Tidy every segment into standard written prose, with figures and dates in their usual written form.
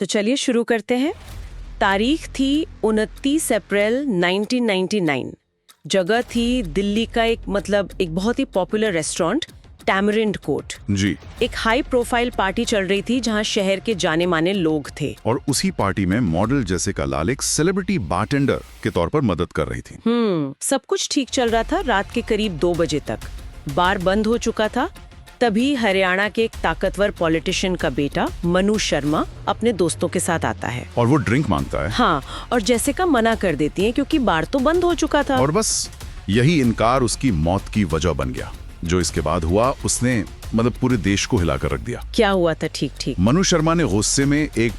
तो चलिए शुरू करते हैं। तारीख थी 29 अप्रैल 1999। जगह थी दिल्ली का एक बहुत ही पॉपुलर रेस्टोरेंट टैमरिंड कोर्ट। जी। एक हाई प्रोफाइल पार्टी चल रही थी जहां शहर के जाने माने लोग थे। और उसी पार्टी में मॉडल जेसिका लाल एक सेलिब्रिटी बारटेंडर के तौर पर मदद कर रही थी। सब कुछ ठीक चल रहा था रात के करीब 2 बजे तक। बार बंद हो चुका था। तभी हरियाणा के एक ताकतवर पॉलिटिशियन का बेटा मनु शर्मा अपने दोस्तों के साथ आता है और वो ड्रिंक मांगता है। हाँ, और जेसिका मना कर देती है क्योंकि बार तो बंद हो चुका था। और बस यही इनकार उसकी मौत की वजह बन गया। जो इसके बाद हुआ उसने पूरे देश को हिलाकर रख दिया। क्या हुआ था? ठीक मनु शर्मा ने गुस्से में एक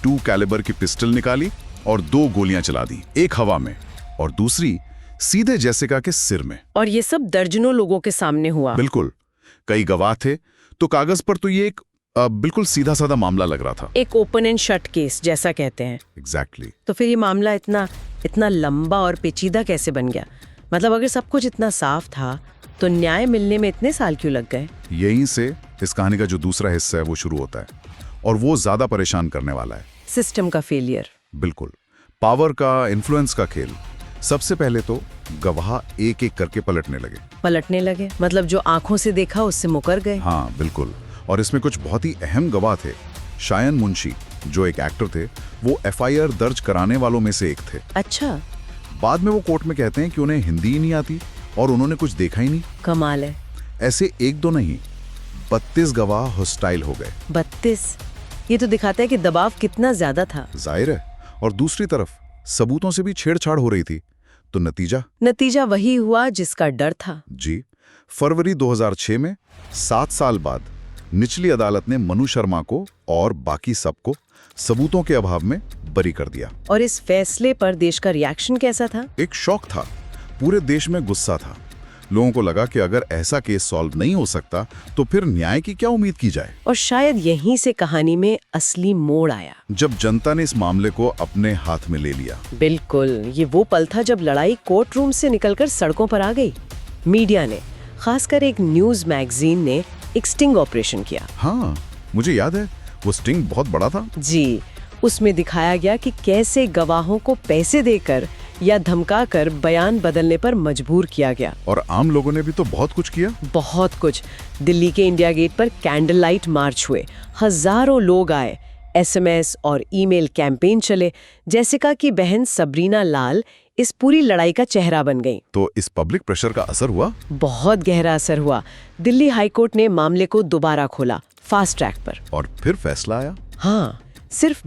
.2 कैलिबर की पिस्टल निकाली और 2 गोलियां चला दी, एक हवा में और दूसरी सीधे जेसिका के सिर में। और ये सब दर्जनों लोगों के सामने हुआ। बिल्कुल, कई गवाह थे, तो कागज पर तो ये एक बिल्कुल सीधा साधा मामला लग रहा था। एक ओपन एंड शट केस जैसा कहते हैं। एग्जैक्टली। तो फिर ये मामला इतना लंबा और पेचीदा कैसे बन गया? अगर सब कुछ इतना साफ था तो न्याय मिलने में इतने साल क्यों लग गए? यहीं से इस कहानी का जो दूसरा हिस्सा है वो शुरू होता है, और वो ज्यादा परेशान करने वाला है। सिस्टम का फेलियर। बिल्कुल, पावर का, इन्फ्लुएंस का खेल। सबसे पहले तो गवाह एक एक करके पलटने लगे। जो आंखों से देखा उससे मुकर गए। हाँ बिल्कुल, और इसमें कुछ बहुत ही अहम गवाह थे। शायन मुंशी जो एक एक्टर थे, वो FIR दर्ज कराने वालों में से एक थे। अच्छा। बाद में वो कोर्ट में कहते हैं कि उन्हें हिंदी ही नहीं आती और उन्होंने कुछ देखा ही नहीं। कमाल है। ऐसे 1-2 नहीं, 32 गवाह हॉस्टाइल हो गए। 32? ये तो दिखाता है कि दबाव कितना ज्यादा था। जाहिर है। और दूसरी तरफ सबूतों से भी छेड़छाड़ हो रही थी। तो नतीजा वही हुआ जिसका डर था। जी। फरवरी 2006 में 7 साल बाद निचली अदालत ने मनु शर्मा को और बाकी सबको सबूतों के अभाव में बरी कर दिया। और इस फैसले पर देश का रिएक्शन कैसा था? एक शौक था। पूरे देश में गुस्सा था। लोगों को लगा कि अगर ऐसा केस सॉल्व नहीं हो सकता तो फिर न्याय की क्या उम्मीद की जाए। और शायद यहीं से कहानी में असली मोड़ आया, जब जनता ने इस मामले को अपने हाथ में ले लिया। बिल्कुल, ये वो पल था जब लड़ाई कोर्ट रूम से निकलकर सड़कों पर आ गई। मीडिया ने, खासकर एक न्यूज मैगजीन ने एक स्टिंग ऑपरेशन किया। हाँ, मुझे याद है, वो स्टिंग बहुत बड़ा था। जी, उसमें दिखाया गया कि कैसे गवाहों को पैसे देकर या धमकाकर बयान बदलने पर मजबूर किया गया। और आम लोगों ने भी तो बहुत कुछ किया। बहुत कुछ। दिल्ली के इंडिया गेट पर कैंडल लाइट मार्च हुए, हजारों लोग आए, SMS और ईमेल कैंपेन चले। जेसिका की बहन सबरीना लाल इस पूरी लड़ाई का चेहरा बन गई। तो इस पब्लिक प्रेशर का असर हुआ? बहुत गहरा असर हुआ। दिल्ली हाईकोर्ट ने मामले को दोबारा खोला, फास्ट ट्रैक पर। और फिर फैसला आया। हाँ, सिर्फ